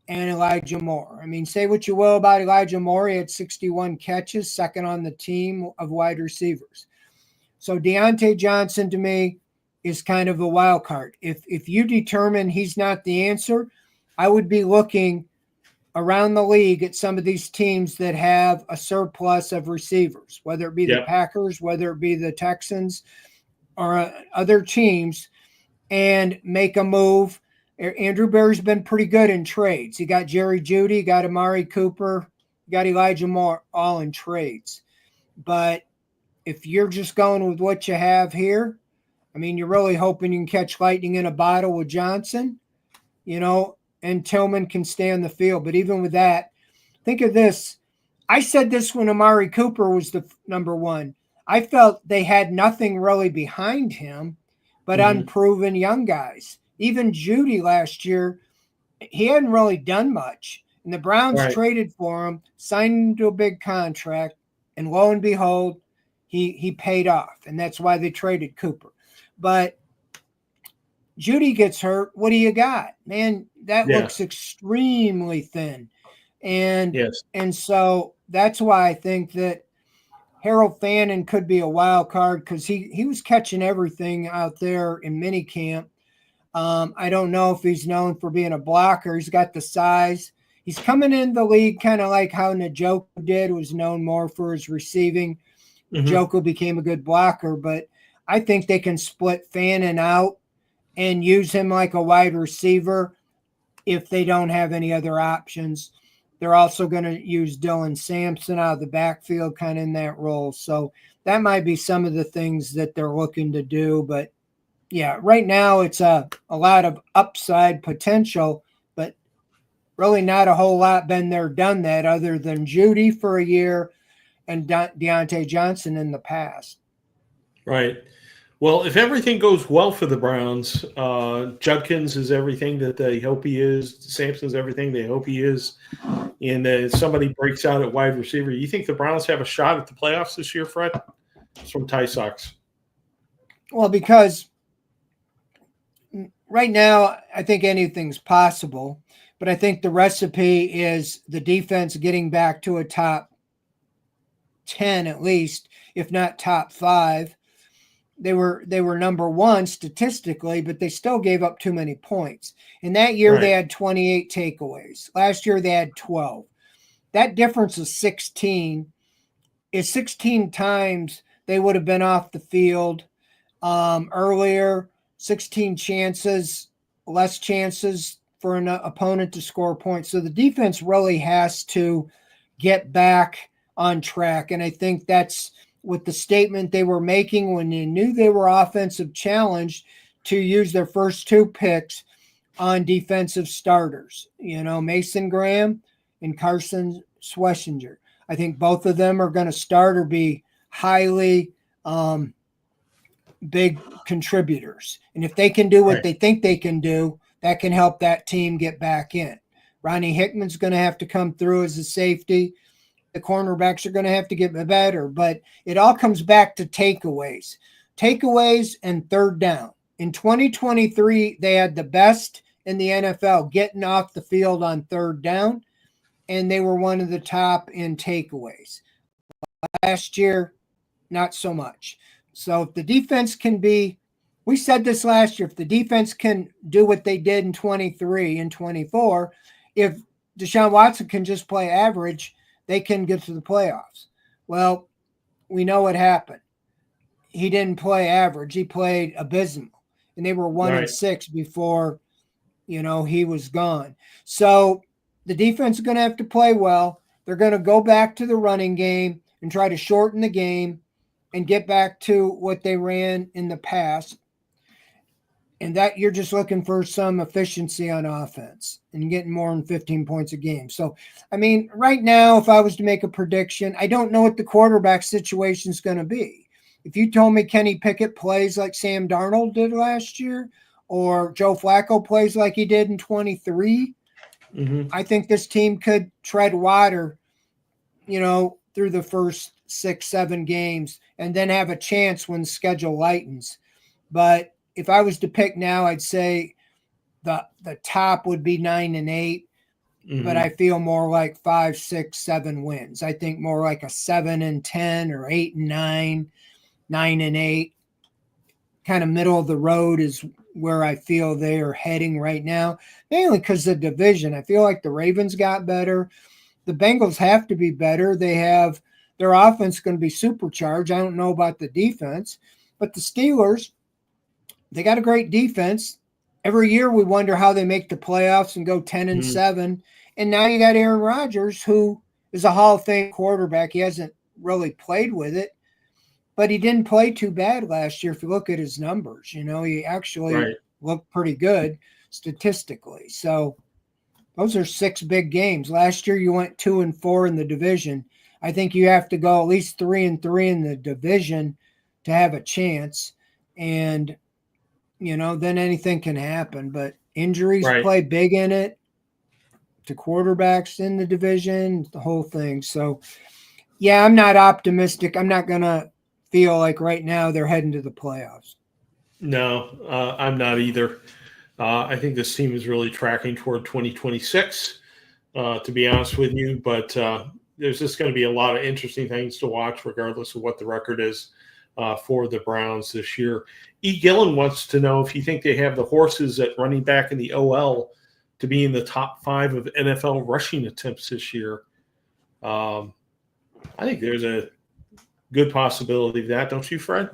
[SPEAKER 2] and Elijah Moore. I mean, say what you will about Elijah Moore. He had 61 catches, second on the team of wide receivers. So Deontay Johnson, to me, is kind of a wild card. If you determine he's not the answer, I would be looking around the league at some of these teams that have a surplus of receivers, whether it be the Packers, whether it be the Texans, or other teams, and make a move. Andrew Berry's been pretty good in trades. He got Jerry Jeudy, got Amari Cooper, got Elijah Moore, all in trades. But if you're just going with what you have here, I mean, you're really hoping you can catch lightning in a bottle with Johnson, and Tillman can stay on the field. But even with that, think of this. I said this when Amari Cooper was the number 1. I felt they had nothing really behind him but unproven young guys. Even Jeudy last year, he hadn't really done much. And the Browns traded for him, signed him to a big contract, and lo and behold, he paid off. And that's why they traded Cooper. But Jeudy gets hurt. What do you got? Man, that looks extremely thin. And so that's why I think that Harold Fannin could be a wild card because he was catching everything out there in minicamp. I don't know if he's known for being a blocker. He's got the size. He's coming in the league kind of like how Njoku did, was known more for his receiving. Njoku became a good blocker, but I think they can split Fannin out and use him like a wide receiver if they don't have any other options. They're also going to use Dylan Sampson out of the backfield kind of in that role. So that might be some of the things that they're looking to do. But, yeah, right now it's a lot of upside potential, but really not a whole lot been there, done that, other than Jeudy for a year and Deontay Johnson in the past.
[SPEAKER 1] Right. Well, if everything goes well for the Browns, Judkins is everything that they hope he is. Sampson's everything they hope he is. And somebody breaks out at wide receiver. You think the Browns have a shot at the playoffs this year, Fred? It's from Ty Sox.
[SPEAKER 2] Well, because right now I think anything's possible, but I think the recipe is the defense getting back to a top 10 at least, if not top 5. They were number 1 statistically, but they still gave up too many points. And that year they had 28 takeaways. Last year they had 12. That difference of 16 is 16 times they would have been off the field earlier, 16 chances, less chances for an opponent to score points. So the defense really has to get back on track. And I think that's with the statement they were making when they knew they were offensive challenged to use their first 2 picks on defensive starters, Mason Graham and Carson Schwessinger. I think both of them are going to start or be highly big contributors. And if they can do what they think they can do, that can help that team get back in. Ronnie Hickman's going to have to come through as a safety. The cornerbacks are going to have to get better, but it all comes back to takeaways and third down. In 2023, they had the best in the NFL getting off the field on third down, and they were one of the top in takeaways. Last year, not so much. So if the defense can be, we said this last year, if the defense can do what they did in 23 and 24, if Deshaun Watson can just play average, they can get to the playoffs. Well, we know what happened. He didn't play average. He played abysmal. And they were 1-6 before, he was gone. So the defense is going to have to play well. They're going to go back to the running game and try to shorten the game and get back to what they ran in the past. And that you're just looking for some efficiency on offense and getting more than 15 points a game. So, I mean, right now, if I was to make a prediction, I don't know what the quarterback situation is going to be. If you told me Kenny Pickett plays like Sam Darnold did last year, or Joe Flacco plays like he did in 23, I think this team could tread water, through the first 6-7 games and then have a chance when the schedule lightens. But if I was to pick now, I'd say the top would be 9-8, but I feel more like 5, 6, 7 wins. I think more like a 7-10 or 8-9, 9-8. Kind of middle of the road is where I feel they are heading right now, mainly because the division. I feel like the Ravens got better. The Bengals have to be better. They have their offense going to be supercharged. I don't know about the defense, but the Steelers, they got a great defense. Every year we wonder how they make the playoffs and go 10-7. And now you got Aaron Rodgers, who is a Hall of Fame quarterback. He hasn't really played with it, but he didn't play too bad last year. If you look at his numbers, he actually looked pretty good statistically. So those are 6 big games. Last year you went 2-4 in the division. I think you have to go at least 3-3 in the division to have a chance. And then anything can happen, but injuries play big in it, to quarterbacks in the division, the whole thing. So, yeah, I'm not optimistic. I'm not going to feel like right now they're heading to the playoffs.
[SPEAKER 1] No, I'm not either. I think this team is really tracking toward 2026, to be honest with you. But there's just going to be a lot of interesting things to watch, regardless of what the record is for the Browns this year. E. Gillen wants to know if you think they have the horses at running back in the OL to be in the top 5 of NFL rushing attempts this year. I think there's a good possibility of that, don't you, Fred?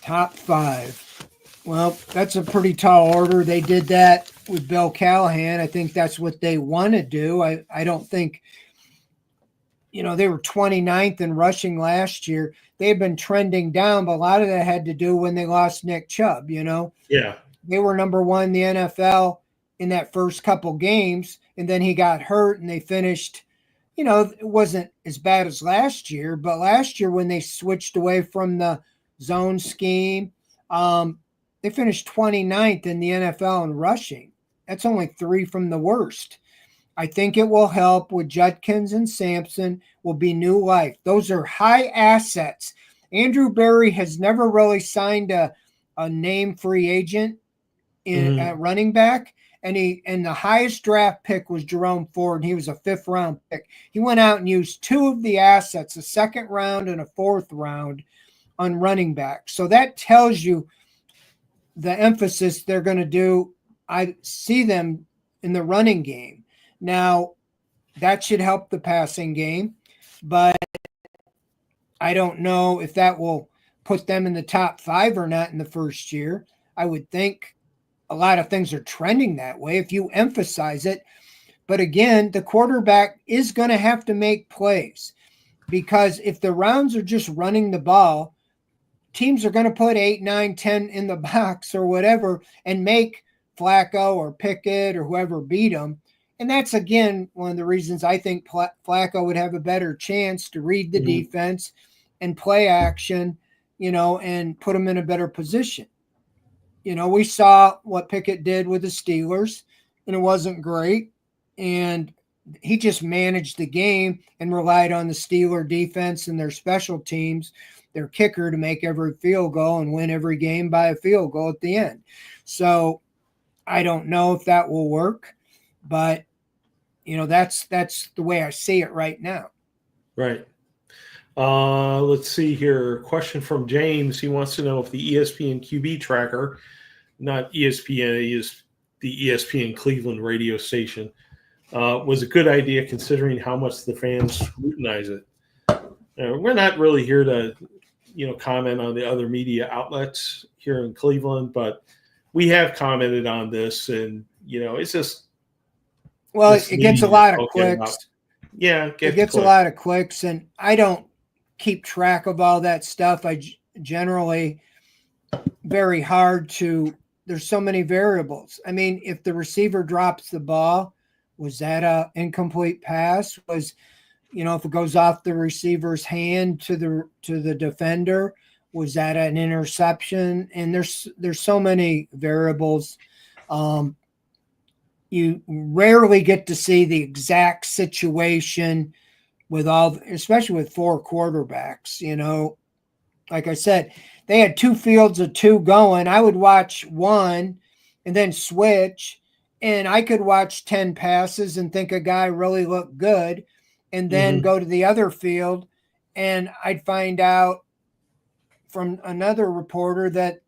[SPEAKER 2] Top 5. Well, that's a pretty tall order. They did that with Bill Callahan. I think that's what they want to do. I don't think they were 29th in rushing last year. They've been trending down, but a lot of that had to do when they lost Nick Chubb,
[SPEAKER 1] Yeah.
[SPEAKER 2] They were number 1 in the NFL in that first couple games, and then he got hurt, and they finished, it wasn't as bad as last year, but last year when they switched away from the zone scheme, they finished 29th in the NFL in rushing. That's only 3 from the worst. I think it will help with Judkins and Sampson, will be new life. Those are high assets. Andrew Berry has never really signed a name free agent at running back. And the highest draft pick was Jerome Ford. And he was a 5th round pick. He went out and used 2 of the assets, a 2nd round and a 4th round, on running back. So that tells you the emphasis they're going to do. I see them in the running game. Now, that should help the passing game, but I don't know if that will put them in the top 5 or not in the first year. I would think a lot of things are trending that way if you emphasize it. But again, the quarterback is going to have to make plays, because if the rounds are just running the ball, teams are going to put 8, 9, 10 in the box or whatever and make Flacco or Pickett or whoever beat them. And that's, again, one of the reasons I think Flacco would have a better chance to read the defense and play action, and put them in a better position. We saw what Pickett did with the Steelers, and it wasn't great. And he just managed the game and relied on the Steeler defense and their special teams, their kicker, to make every field goal and win every game by a field goal at the end. So I don't know if that will work, but that's the way I see it right now.
[SPEAKER 1] Right. Let's see here. Question from James. He wants to know if the ESPN QB tracker, not ESPN, is the ESPN Cleveland radio station, was a good idea considering how much the fans scrutinize it. We're not really here to, comment on the other media outlets here in Cleveland, but we have commented on this, and it's just.
[SPEAKER 2] Well, it gets a lot of clicks.
[SPEAKER 1] Yeah,
[SPEAKER 2] it gets a lot of clicks, and I don't keep track of all that stuff. I generally, very hard to, there's so many variables. I mean, if the receiver drops the ball, was that a incomplete pass? Was, if it goes off the receiver's hand to the defender, was that an interception? And there's so many variables. You rarely get to see the exact situation with especially with 4 quarterbacks. Like I said, they had 2 fields of 2 going. I would watch one and then switch, and I could watch 10 passes and think a guy really looked good, and then go to the other field, and I'd find out from another reporter that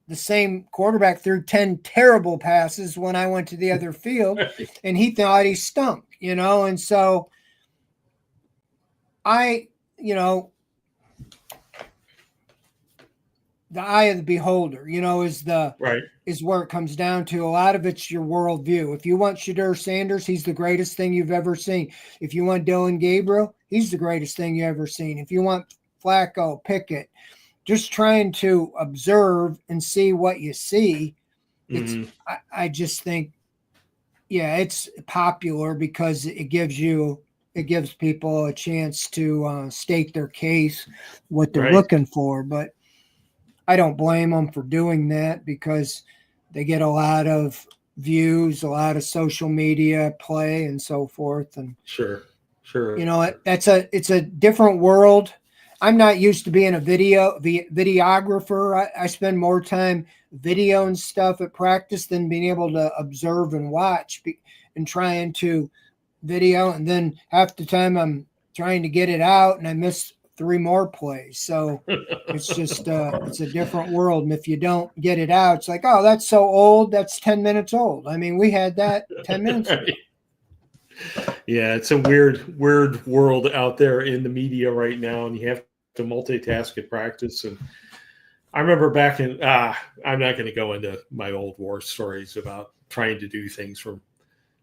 [SPEAKER 2] the same quarterback threw 10 terrible passes when I went to the other field, and he thought he stunk, and so the eye of the beholder, is where it comes down to. A lot of it's your worldview. If you want Shadur Sanders, he's the greatest thing you've ever seen. If you want Dylan Gabriel, he's the greatest thing you've ever seen. If you want Flacco, Pickett, just trying to observe and see what you see. I just think, it's popular because it gives people a chance to state their case, what they're looking for. But I don't blame them for doing that because they get a lot of views, a lot of social media play, and so forth. And
[SPEAKER 1] sure.
[SPEAKER 2] It's a different world. I'm not used to being a videographer. I spend more time videoing stuff at practice than being able to observe and watch and trying to video. And then half the time I'm trying to get it out and I miss 3 more plays. So it's just, it's a different world. And if you don't get it out, it's like, oh, that's so old. That's 10 minutes old. I mean, we had that 10 minutes ago.
[SPEAKER 1] Yeah, it's a weird world out there in the media right now, and you have to multitask at practice. And I remember back in, I'm not going to go into my old war stories about trying to do things from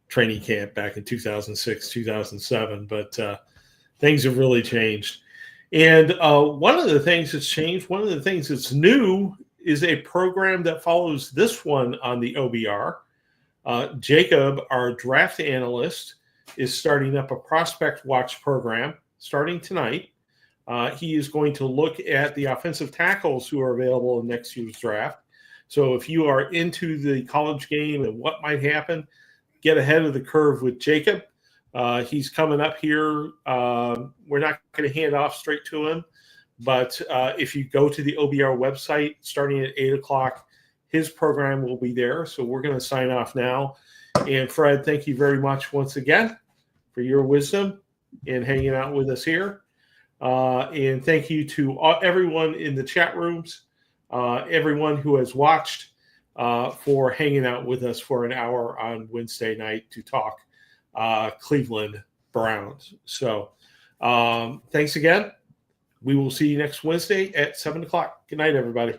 [SPEAKER 1] training camp back in 2006, 2007, but things have really changed. And one of the things that's changed, one of the things that's new is a program that follows this one on the OBR. Jacob, our draft analyst, is starting up a prospect watch program starting tonight. He is going to look at the offensive tackles who are available in next year's draft. So if you are into the college game and what might happen, get ahead of the curve with Jacob. He's coming up here. We're not going to hand off straight to him, but if you go to the OBR website starting at 8 o'clock, his program will be there. So we're going to sign off now. And Fred, thank you very much once again for your wisdom and hanging out with us here. And thank you to everyone in the chat rooms, everyone who has watched, for hanging out with us for an hour on Wednesday night to talk Cleveland Browns. So thanks again. We will see you next Wednesday at 7 o'clock. Good night, everybody.